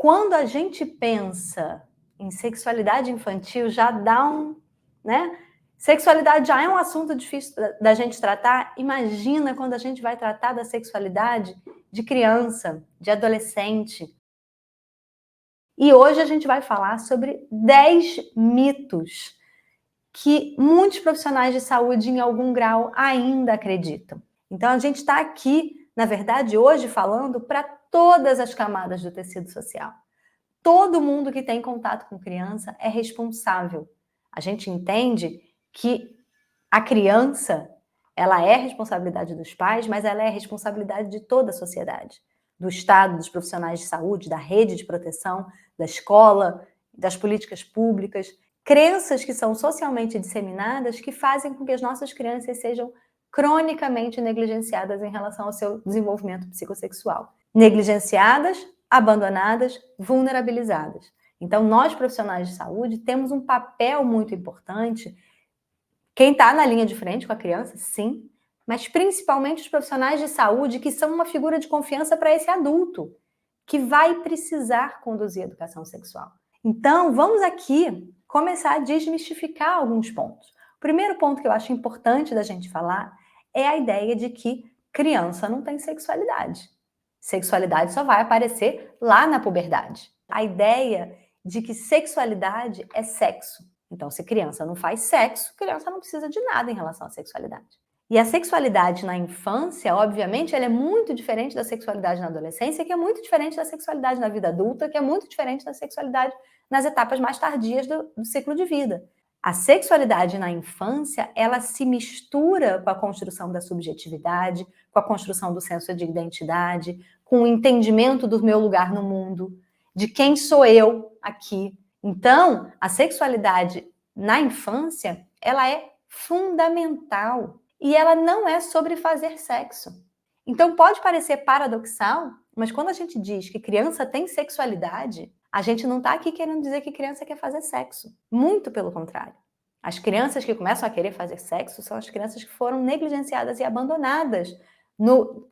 Quando a gente pensa em sexualidade infantil, já dá né? Sexualidade já é um assunto difícil da gente tratar. Imagina quando a gente vai tratar da sexualidade de criança, de adolescente. E hoje a gente vai falar sobre 10 mitos que muitos profissionais de saúde, em algum grau, ainda acreditam. Então, a gente está aqui, na verdade, hoje falando para todas as camadas do tecido social. Todo mundo que tem contato com criança é responsável. A gente entende que a criança, ela é responsabilidade dos pais, mas ela é responsabilidade de toda a sociedade. Do Estado, dos profissionais de saúde, da rede de proteção, da escola, das políticas públicas. Crenças que são socialmente disseminadas que fazem com que as nossas crianças sejam cronicamente negligenciadas em relação ao seu desenvolvimento psicossexual. Negligenciadas, abandonadas, vulnerabilizadas. Então, nós, profissionais de saúde, temos um papel muito importante. Quem está na linha de frente com a criança, sim, mas principalmente os profissionais de saúde, que são uma figura de confiança para esse adulto, que vai precisar conduzir a educação sexual. Então, vamos aqui começar a desmistificar alguns pontos. O primeiro ponto que eu acho importante da gente falar é a ideia de que criança não tem sexualidade. Sexualidade só vai aparecer lá na puberdade. A ideia de que sexualidade é sexo. Então, se criança não faz sexo, criança não precisa de nada em relação à sexualidade. E a sexualidade na infância, obviamente, ela é muito diferente da sexualidade na adolescência, que é muito diferente da sexualidade na vida adulta, que é muito diferente da sexualidade nas etapas mais tardias do ciclo de vida. A sexualidade na infância, ela se mistura com a construção da subjetividade, com a construção do senso de identidade, com o entendimento do meu lugar no mundo, de quem sou eu aqui. Então, a sexualidade na infância, ela é fundamental. E ela não é sobre fazer sexo. Então, pode parecer paradoxal, mas quando a gente diz que criança tem sexualidade, a gente não está aqui querendo dizer que criança quer fazer sexo. Muito pelo contrário. As crianças que começam a querer fazer sexo são as crianças que foram negligenciadas e abandonadas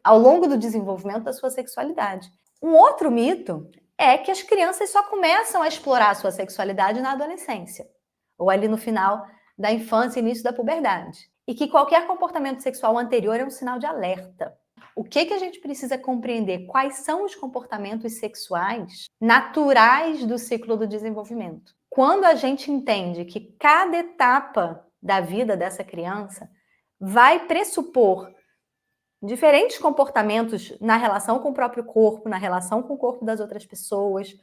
ao longo do desenvolvimento da sua sexualidade. Um outro mito é que as crianças só começam a explorar a sua sexualidade na adolescência, ou ali no final da infância e início da puberdade. E que qualquer comportamento sexual anterior é um sinal de alerta. O que a gente precisa compreender? Quais são os comportamentos sexuais naturais do ciclo do desenvolvimento? Quando a gente entende que cada etapa da vida dessa criança vai pressupor diferentes comportamentos na relação com o próprio corpo, na relação com o corpo das outras pessoas,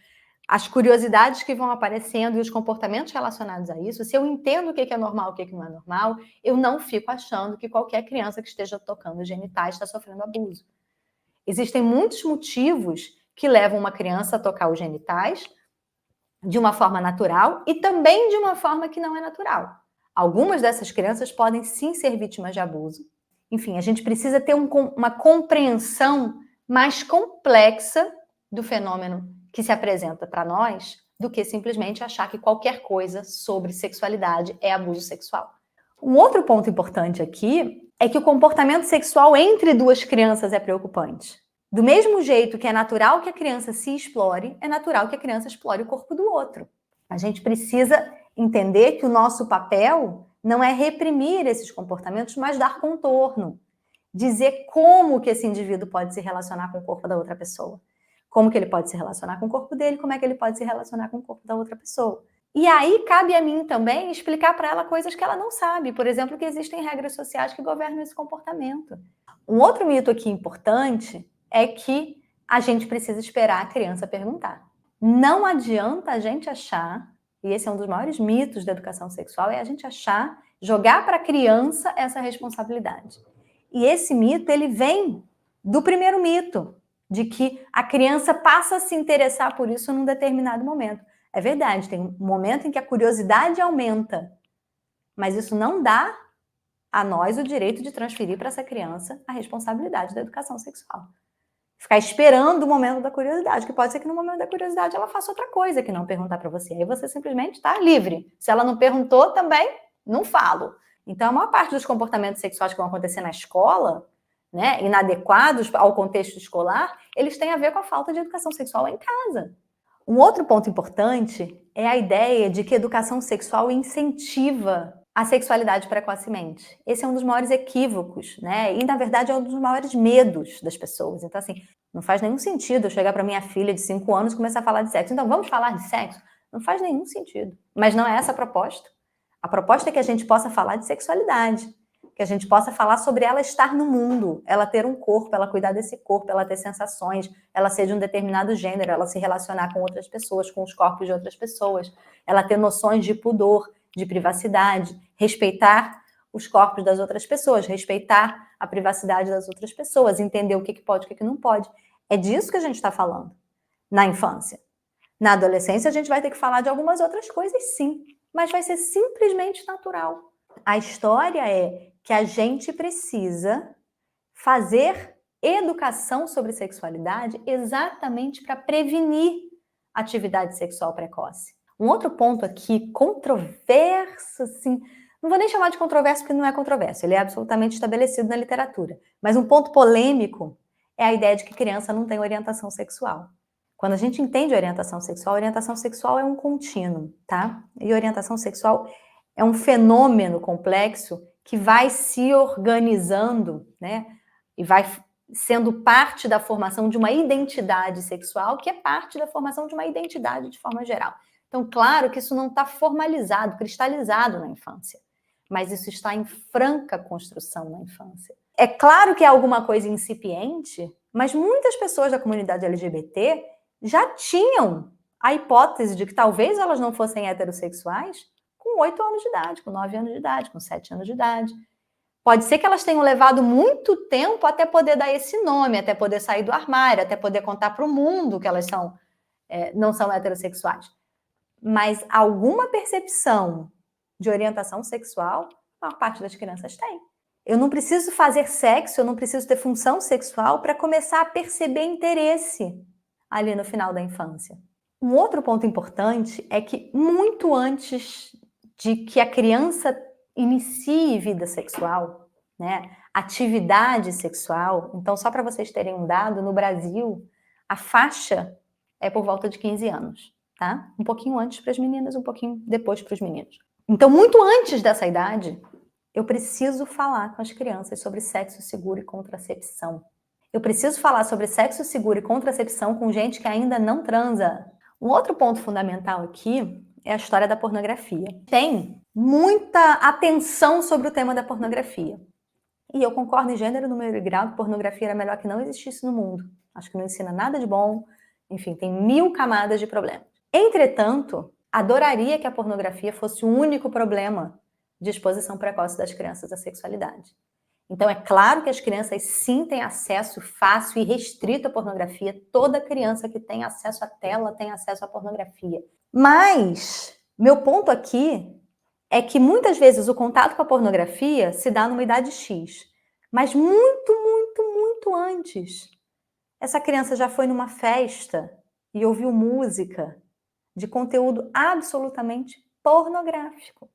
as curiosidades que vão aparecendo e os comportamentos relacionados a isso, se eu entendo o que é normal e o que não é normal, eu não fico achando que qualquer criança que esteja tocando os genitais está sofrendo abuso. Existem muitos motivos que levam uma criança a tocar os genitais de uma forma natural e também de uma forma que não é natural. Algumas dessas crianças podem sim ser vítimas de abuso. Enfim, a gente precisa ter uma compreensão mais complexa do fenômeno que se apresenta para nós do que simplesmente achar que qualquer coisa sobre sexualidade é abuso sexual. Um outro ponto importante aqui é que o comportamento sexual entre duas crianças é preocupante. Do mesmo jeito que é natural que a criança se explore, é natural que a criança explore o corpo do outro. A gente precisa entender que o nosso papel não é reprimir esses comportamentos, mas dar contorno. Dizer como que esse indivíduo pode se relacionar com o corpo da outra pessoa. Como que ele pode se relacionar com o corpo dele, como é que ele pode se relacionar com o corpo da outra pessoa. E aí cabe a mim também explicar para ela coisas que ela não sabe. Por exemplo, que existem regras sociais que governam esse comportamento. Um outro mito aqui importante é que a gente precisa esperar a criança perguntar. Não adianta a gente achar, e esse é um dos maiores mitos da educação sexual, é a gente achar, jogar para a criança essa responsabilidade. E esse mito, ele vem do primeiro mito, de que a criança passa a se interessar por isso num determinado momento. É verdade, tem um momento em que a curiosidade aumenta, mas isso não dá a nós o direito de transferir para essa criança a responsabilidade da educação sexual. Ficar esperando o momento da curiosidade, que pode ser que no momento da curiosidade ela faça outra coisa que não perguntar para você. Aí você simplesmente está livre. Se ela não perguntou também, não falo. Então, a maior parte dos comportamentos sexuais que vão acontecer na escola, né, inadequados ao contexto escolar, eles têm a ver com a falta de educação sexual em casa. Um outro ponto importante é a ideia de que educação sexual incentiva a sexualidade precocemente. Esse é um dos maiores equívocos, né? E, na verdade, é um dos maiores medos das pessoas. Então, assim, não faz nenhum sentido eu chegar para minha filha de 5 anos e começar a falar de sexo. Então, vamos falar de sexo? Não faz nenhum sentido. Mas não é essa a proposta. A proposta é que a gente possa falar de sexualidade, que a gente possa falar sobre ela estar no mundo, ela ter um corpo, ela cuidar desse corpo, ela ter sensações, ela ser de um determinado gênero, ela se relacionar com outras pessoas, com os corpos de outras pessoas, ela ter noções de pudor, de privacidade, respeitar os corpos das outras pessoas, respeitar a privacidade das outras pessoas, entender o que pode e o que não pode. É disso que a gente está falando na infância. Na adolescência, a gente vai ter que falar de algumas outras coisas, sim, mas vai ser simplesmente natural. A história é que a gente precisa fazer educação sobre sexualidade exatamente para prevenir atividade sexual precoce. Um outro ponto aqui, controverso, assim, não vou nem chamar de controverso porque não é controverso, ele é absolutamente estabelecido na literatura, mas um ponto polêmico é a ideia de que criança não tem orientação sexual. Quando a gente entende orientação sexual é um contínuo, tá? E orientação sexual é um fenômeno complexo que vai se organizando, né? E vai sendo parte da formação de uma identidade sexual, que é parte da formação de uma identidade de forma geral. Então, claro que isso não está formalizado, cristalizado na infância, mas isso está em franca construção na infância. É claro que é alguma coisa incipiente, mas muitas pessoas da comunidade LGBT já tinham a hipótese de que talvez elas não fossem heterossexuais com 8 anos de idade, com 9 anos de idade, com 7 anos de idade. Pode ser que elas tenham levado muito tempo até poder dar esse nome, até poder sair do armário, até poder contar para o mundo que elas não são heterossexuais. Mas alguma percepção de orientação sexual, a maior parte das crianças tem. Eu não preciso fazer sexo, eu não preciso ter função sexual para começar a perceber interesse ali no final da infância. Um outro ponto importante é que muito antes de que a criança inicie vida sexual, né, atividade sexual, então só para vocês terem um dado, no Brasil, a faixa é por volta de 15 anos, tá? Um pouquinho antes para as meninas, um pouquinho depois para os meninos. Então, muito antes dessa idade, eu preciso falar com as crianças sobre sexo seguro e contracepção. Eu preciso falar sobre sexo seguro e contracepção com gente que ainda não transa. Um outro ponto fundamental aqui é a história da pornografia. Tem muita atenção sobre o tema da pornografia. E eu concordo em gênero, número e grau que pornografia era melhor que não existisse no mundo. Acho que não ensina nada de bom. Enfim, tem 1000 camadas de problema. Entretanto, adoraria que a pornografia fosse o único problema de exposição precoce das crianças à sexualidade. Então, é claro que as crianças sim têm acesso fácil e restrito à pornografia. Toda criança que tem acesso à tela tem acesso à pornografia. Mas, meu ponto aqui é que muitas vezes o contato com a pornografia se dá numa idade X. Mas muito antes. Essa criança já foi numa festa e ouviu música de conteúdo absolutamente pornográfico.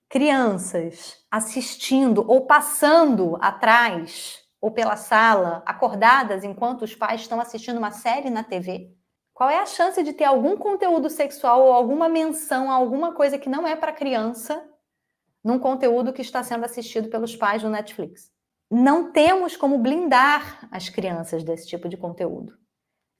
Crianças assistindo ou passando atrás ou pela sala, acordadas enquanto os pais estão assistindo uma série na TV. Qual é a chance de ter algum conteúdo sexual ou alguma menção a alguma coisa que não é para criança num conteúdo que está sendo assistido pelos pais no Netflix? Não temos como blindar as crianças desse tipo de conteúdo.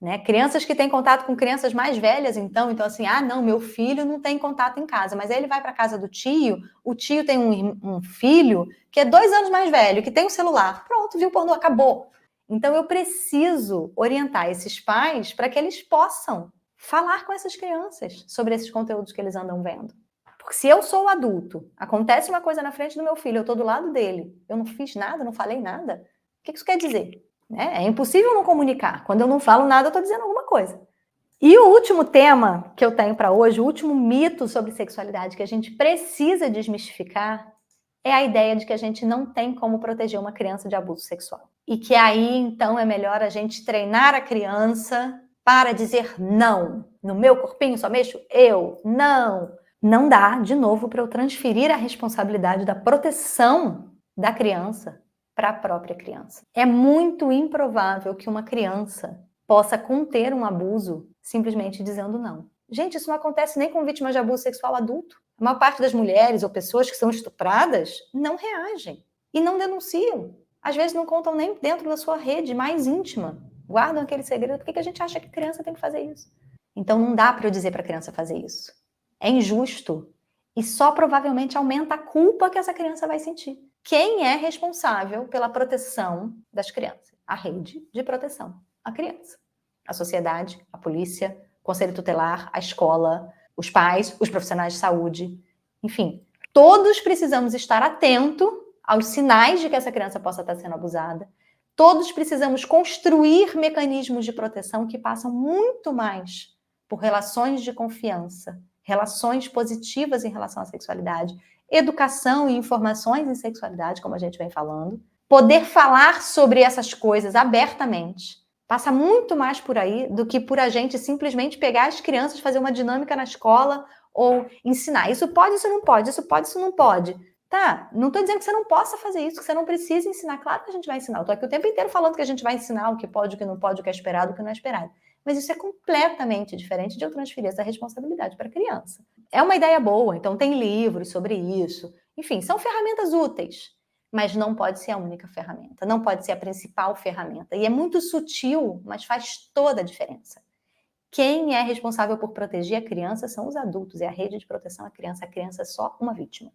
Né? Crianças que têm contato com crianças mais velhas, então assim, não, meu filho não tem contato em casa, mas aí ele vai para a casa do tio, o tio tem um filho que é 2 anos mais velho, que tem um celular, pronto, viu pornô, acabou. Então eu preciso orientar esses pais para que eles possam falar com essas crianças sobre esses conteúdos que eles andam vendo. Porque se eu sou o adulto, acontece uma coisa na frente do meu filho, eu estou do lado dele, eu não fiz nada, não falei nada, o que isso quer dizer? É impossível não comunicar. Quando eu não falo nada, eu estou dizendo alguma coisa. E o último tema que eu tenho para hoje, o último mito sobre sexualidade que a gente precisa desmistificar é a ideia de que a gente não tem como proteger uma criança de abuso sexual. E que aí, então, é melhor a gente treinar a criança para dizer não. No meu corpinho só mexo eu. Não. Não dá, de novo, para eu transferir a responsabilidade da proteção da criança para a própria criança. É muito improvável que uma criança possa conter um abuso simplesmente dizendo não. Gente, isso não acontece nem com vítimas de abuso sexual adulto. A maior parte das mulheres ou pessoas que são estupradas não reagem e não denunciam. Às vezes não contam nem dentro da sua rede mais íntima. Guardam aquele segredo. Por que a gente acha que a criança tem que fazer isso? Então não dá para eu dizer para a criança fazer isso. É injusto. E só provavelmente aumenta a culpa que essa criança vai sentir. Quem é responsável pela proteção das crianças? A rede de proteção à criança. A sociedade, a polícia, o conselho tutelar, a escola, os pais, os profissionais de saúde. Enfim, todos precisamos estar atentos aos sinais de que essa criança possa estar sendo abusada. Todos precisamos construir mecanismos de proteção que passam muito mais por relações de confiança, relações positivas em relação à sexualidade, educação e informações em sexualidade, como a gente vem falando. Poder falar sobre essas coisas abertamente passa muito mais por aí do que por a gente simplesmente pegar as crianças, fazer uma dinâmica na escola ou ensinar. Isso pode, isso não pode, isso pode, isso não pode. Tá, não estou dizendo que você não possa fazer isso, que você não precisa ensinar. Claro que a gente vai ensinar. Eu estou aqui o tempo inteiro falando que a gente vai ensinar o que pode, o que não pode, o que é esperado, o que não é esperado. Mas isso é completamente diferente de eu transferir essa responsabilidade para a criança. É uma ideia boa, então tem livros sobre isso. Enfim, são ferramentas úteis, mas não pode ser a única ferramenta, não pode ser a principal ferramenta. E é muito sutil, mas faz toda a diferença. Quem é responsável por proteger a criança são os adultos, é a rede de proteção à criança. A criança é só uma vítima.